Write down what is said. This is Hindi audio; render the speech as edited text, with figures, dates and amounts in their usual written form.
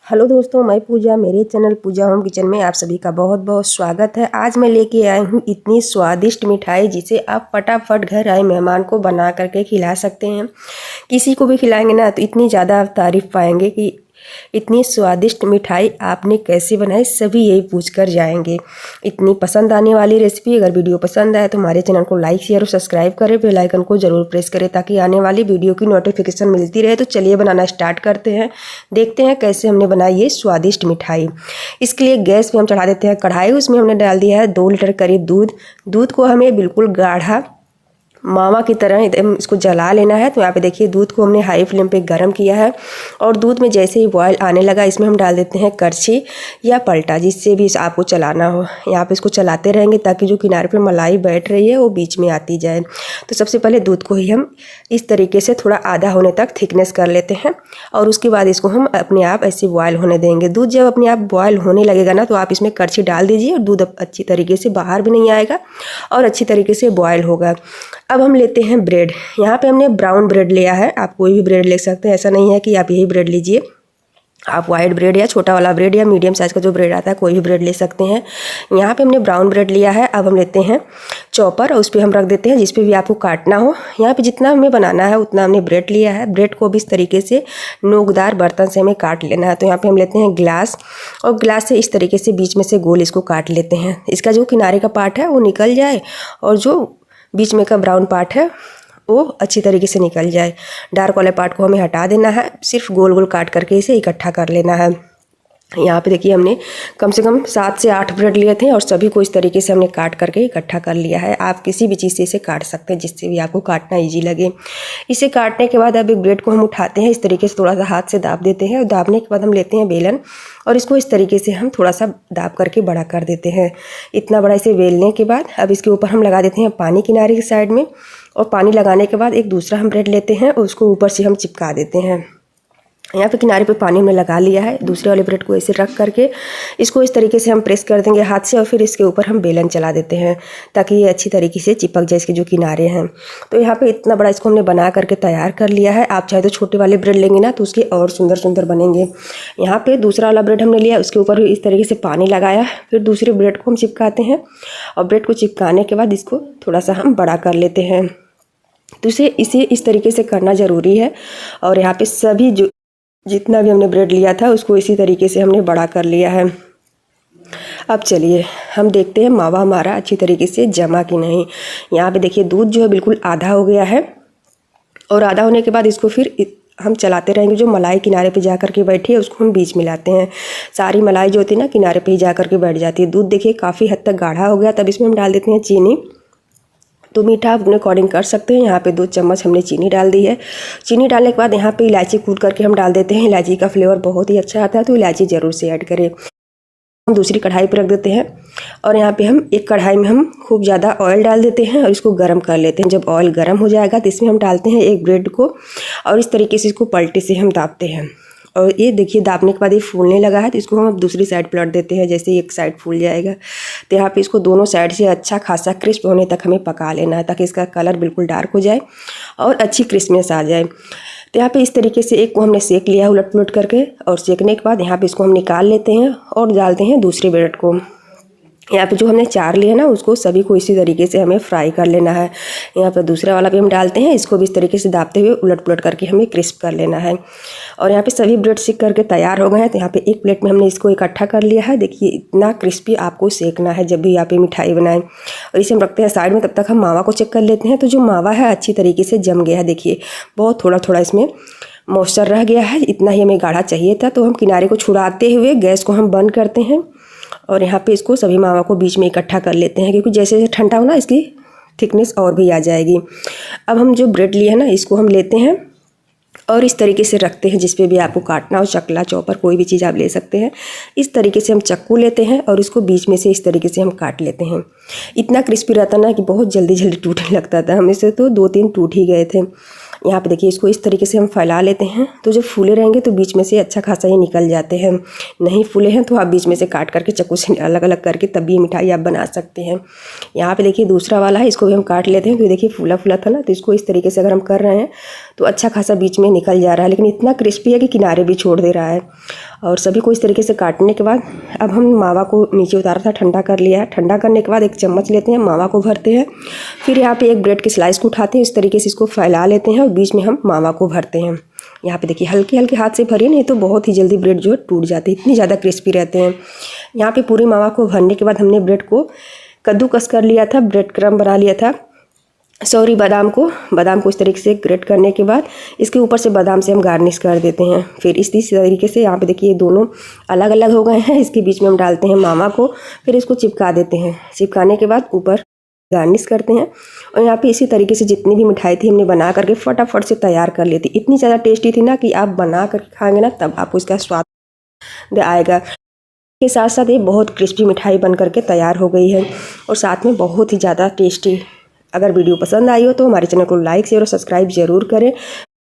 हेलो दोस्तों, मैं पूजा। मेरे चैनल पूजा होम किचन में आप सभी का बहुत बहुत स्वागत है। आज मैं लेके आई हूँ इतनी स्वादिष्ट मिठाई जिसे आप फटाफट घर आए मेहमान को बना करके खिला सकते हैं। किसी को भी खिलाएंगे ना तो इतनी ज़्यादा आप तारीफ़ पाएंगे कि इतनी स्वादिष्ट मिठाई आपने कैसे बनाई, सभी यही पूछ कर जाएंगे। इतनी पसंद आने वाली रेसिपी, अगर वीडियो पसंद आए तो हमारे चैनल को लाइक शेयर और सब्सक्राइब करें, बेल आइकन को ज़रूर प्रेस करें ताकि आने वाली वीडियो की नोटिफिकेशन मिलती रहे। तो चलिए बनाना स्टार्ट करते हैं, देखते हैं कैसे हमने बनाई ये स्वादिष्ट मिठाई। इसके लिए गैस पे हम चढ़ा देते हैं कढ़ाई। उसमें हमने डाल दिया है 2 लीटर करीब दूध। दूध को हमें बिल्कुल गाढ़ा मावा की तरह एकदम इसको जला लेना है। तो यहाँ पे देखिए दूध को हमने हाई फ्लेम पे गर्म किया है और दूध में जैसे ही बॉयल आने लगा इसमें हम डाल देते हैं करछी या पलटा, जिससे भी आपको चलाना हो। यहाँ पे इसको चलाते रहेंगे ताकि जो किनारे पे मलाई बैठ रही है वो बीच में आती जाए। तो सबसे पहले दूध को ही हम इस तरीके से थोड़ा आधा होने तक थिकनेस कर लेते हैं और उसके बाद इसको हम अपने आप ऐसे बॉयल होने देंगे। दूध जब अपने आप बॉयल होने लगेगा ना तो आप इसमें करछी डाल दीजिए और दूध अच्छी तरीके से बाहर भी नहीं आएगा और अच्छी तरीके से बॉयल होगा। अब हम लेते हैं ब्रेड। यहाँ पे हमने ब्राउन ब्रेड लिया है, आप कोई भी ब्रेड ले सकते हैं, ऐसा नहीं है कि आप यही ब्रेड लीजिए। आप वाइट ब्रेड या छोटा वाला ब्रेड या मीडियम साइज़ का जो ब्रेड आता है कोई भी ब्रेड ले सकते हैं। यहाँ पे हमने ब्राउन ब्रेड लिया है। अब हम लेते हैं चॉपर और उस पर हम रख देते हैं जिस पे भी आपको काटना हो। यहाँ पे जितना हमें बनाना है उतना हमने ब्रेड लिया है। ब्रेड को भी इस तरीके से नोकदार बर्तन से हमें काट लेना है। तो यहाँ पे हम लेते हैं ग्लास और ग्लास से इस तरीके से बीच में से गोल इसको काट लेते हैं। इसका जो किनारे का पार्ट है वो निकल जाए और जो बीच में का ब्राउन पार्ट है वो अच्छी तरीके से निकल जाए। डार्क वाले पार्ट को हमें हटा देना है, सिर्फ गोल गोल काट करके इसे इकट्ठा कर लेना है। यहाँ पे देखिए हमने कम से कम 7 से 8 ब्रेड लिए थे और सभी को इस तरीके से हमने काट करके इकट्ठा कर लिया है। आप किसी भी चीज़ से इसे काट सकते हैं जिससे भी आपको काटना इजी लगे। इसे काटने के बाद अब एक ब्रेड को हम उठाते हैं, इस तरीके से थोड़ा सा हाथ से दाब देते हैं और दाबने के बाद हम लेते हैं बेलन और इसको इस तरीके से हम थोड़ा सा दाब करके बड़ा कर देते हैं। इतना बड़ा इसे बेलने के बाद अब इसके ऊपर हम लगा देते हैं पानी किनारे की साइड में और पानी लगाने के बाद एक दूसरा हम ब्रेड लेते हैं और उसको ऊपर से हम चिपका देते हैं। यहाँ पे किनारे पे पानी में लगा लिया है। दूसरे वाले ब्रेड को ऐसे रख करके इसको इस तरीके से हम प्रेस कर देंगे हाथ से और फिर इसके ऊपर हम बेलन चला देते हैं ताकि ये अच्छी तरीके से चिपक जाए इसके जो किनारे हैं। तो यहाँ पे इतना बड़ा इसको हमने बना करके तैयार कर लिया है। आप चाहे तो छोटे वाले ब्रेड लेंगे ना तो उसके और सुंदर सुंदर बनेंगे। यहाँ पे दूसरा वाला ब्रेड हमने लिया, उसके ऊपर इस तरीके से पानी लगाया, फिर दूसरे ब्रेड को हम चिपकाते हैं और ब्रेड को चिपकाने के बाद इसको थोड़ा सा हम बड़ा कर लेते हैं। तो इसे इस तरीके से करना ज़रूरी है। और यहाँ पे सभी जो जितना भी हमने ब्रेड लिया था उसको इसी तरीके से हमने बड़ा कर लिया है। अब चलिए हम देखते हैं मावा हमारा अच्छी तरीके से जमा कि नहीं। यहाँ पे देखिए दूध जो है बिल्कुल आधा हो गया है और आधा होने के बाद इसको फिर हम चलाते रहेंगे। जो मलाई किनारे पे जा कर के बैठी है उसको हम बीच में लाते हैं। सारी मलाई जो होती है ना किनारे पे ही जा कर के बैठ जाती है। दूध देखिए काफ़ी हद तक गाढ़ा हो गया। तब इसमें हम डाल देते हैं चीनी। तो मीठा आप अपने अकॉर्डिंग कर सकते हैं। यहाँ पे 2 चम्मच हमने चीनी डाल दी है। चीनी डालने के बाद यहाँ पे इलायची कूट करके हम डाल देते हैं। इलायची का फ्लेवर बहुत ही अच्छा आता है तो इलायची ज़रूर से ऐड करें। हम दूसरी कढ़ाई पर रख देते हैं और यहाँ पे हम एक कढ़ाई में हम खूब ज़्यादा ऑयल डाल देते हैं और इसको गर्म कर लेते हैं। जब ऑयल गर्म हो जाएगा तो इसमें हम डालते हैं एक ब्रेड को और इस तरीके से इसको पलटे से हम दाबते हैं। और ये देखिए दाबने के बाद ये फूलने लगा है तो इसको हम अब दूसरी साइड पलट देते हैं। जैसे एक साइड फूल जाएगा तो यहाँ पे इसको दोनों साइड से अच्छा खासा क्रिस्प होने तक हमें पका लेना है ताकि इसका कलर बिल्कुल डार्क हो जाए और अच्छी क्रिस्पनेस आ जाए। तो यहाँ पे इस तरीके से एक को हमने सेक लिया उलट पुलट करके और सेकने के बाद यहाँ पे इसको हम निकाल लेते हैं और डालते हैं दूसरे ब्रेड को। यहाँ पे जो हमने 4 लिए ना उसको सभी को इसी तरीके से हमें फ्राई कर लेना है। यहाँ पर दूसरा वाला भी हम डालते हैं, इसको भी इस तरीके से दाबते हुए उलट पुलट करके हमें क्रिस्प कर लेना है। और यहाँ पे सभी ब्रेड सेक करके तैयार हो गए हैं। तो यहाँ पे एक प्लेट में हमने इसको इकट्ठा कर लिया है। देखिए इतना क्रिस्पी आपको सेकना है जब भी यहाँ पे मिठाई बनाएं। और इसे हम रखते हैं साइड में। तब तक हम मावा को चेक कर लेते हैं। तो जो मावा है अच्छी तरीके से जम गया है। देखिए बहुत थोड़ा थोड़ा इसमें मॉइस्चर रह गया है, इतना ही हमें गाढ़ा चाहिए था। तो हम किनारे को छुड़ाते हुए गैस को हम बंद करते हैं और यहाँ पे इसको सभी मावा को बीच में इकट्ठा कर लेते हैं क्योंकि जैसे जैसे ठंडा हो ना इसकी थिकनेस और भी आ जाएगी। अब हम जो ब्रेड लिए हैं ना इसको हम लेते हैं और इस तरीके से रखते हैं जिस पे भी आपको काटना हो, चकला चॉपर कोई भी चीज़ आप ले सकते हैं। इस तरीके से हम चाकू लेते हैं और इसको बीच में से इस तरीके से हम काट लेते हैं। इतना क्रिस्पी रहता ना कि बहुत जल्दी जल्दी टूटने लगता था। हमें से तो 2-3 टूट ही गए थे। यहाँ पे देखिए इसको इस तरीके से हम फैला लेते हैं। तो जब फूले रहेंगे तो बीच में से अच्छा खासा ये निकल जाते हैं। नहीं फूले हैं तो आप बीच में से काट करके चाकू से अलग अलग करके तब भी मिठाई आप बना सकते हैं। यहाँ पे देखिए दूसरा वाला है, इसको भी हम काट लेते हैं। तो देखिए फूला फूला था ना, तो इसको इस तरीके से अगर हम कर रहे हैं तो अच्छा खासा बीच में निकल जा रहा है, लेकिन इतना क्रिस्पी है कि किनारे भी छोड़ दे रहा है। और सभी को इस तरीके से काटने के बाद अब हम मावा को नीचे उतारा था, ठंडा कर लिया है। ठंडा करने के बाद एक चम्मच लेते हैं, मावा को भरते हैं। फिर यहाँ पे एक ब्रेड के स्लाइस को उठाते हैं, इस तरीके से इसको फैला लेते हैं और बीच में हम मावा को भरते हैं। यहाँ पे देखिए हल्के हल्के हाथ से भरिए, नहीं तो बहुत ही जल्दी ब्रेड जो है टूट जाते हैं, इतनी ज़्यादा क्रिस्पी रहते हैं। यहाँ पे पूरी मावा को भरने के बाद हमने ब्रेड को कद्दूकस कर लिया था, ब्रेड क्रम्ब बना लिया था। सॉरी, बादाम को इस तरीके से ग्रेट करने के बाद इसके ऊपर से बादाम से हम गार्निश कर देते हैं। फिर इस तरीके से यहाँ पे देखिए दोनों अलग अलग हो गए हैं। इसके बीच में हम डालते हैं मावा को, फिर इसको चिपका देते हैं। चिपकाने के बाद ऊपर गार्निश करते हैं। और यहाँ पे इसी तरीके से जितनी भी मिठाई थी हमने बना करके फटाफट से तैयार कर ली थी। इतनी ज़्यादा टेस्टी थी ना कि आप बना कर खाएंगे ना तब आपको इसका स्वाद आएगा। के साथ साथ ये बहुत क्रिस्पी मिठाई बन करके तैयार हो गई है और साथ में बहुत ही ज़्यादा टेस्टी। अगर वीडियो पसंद आई हो तो हमारे चैनल को लाइक शेयर और सब्सक्राइब ज़रूर करें।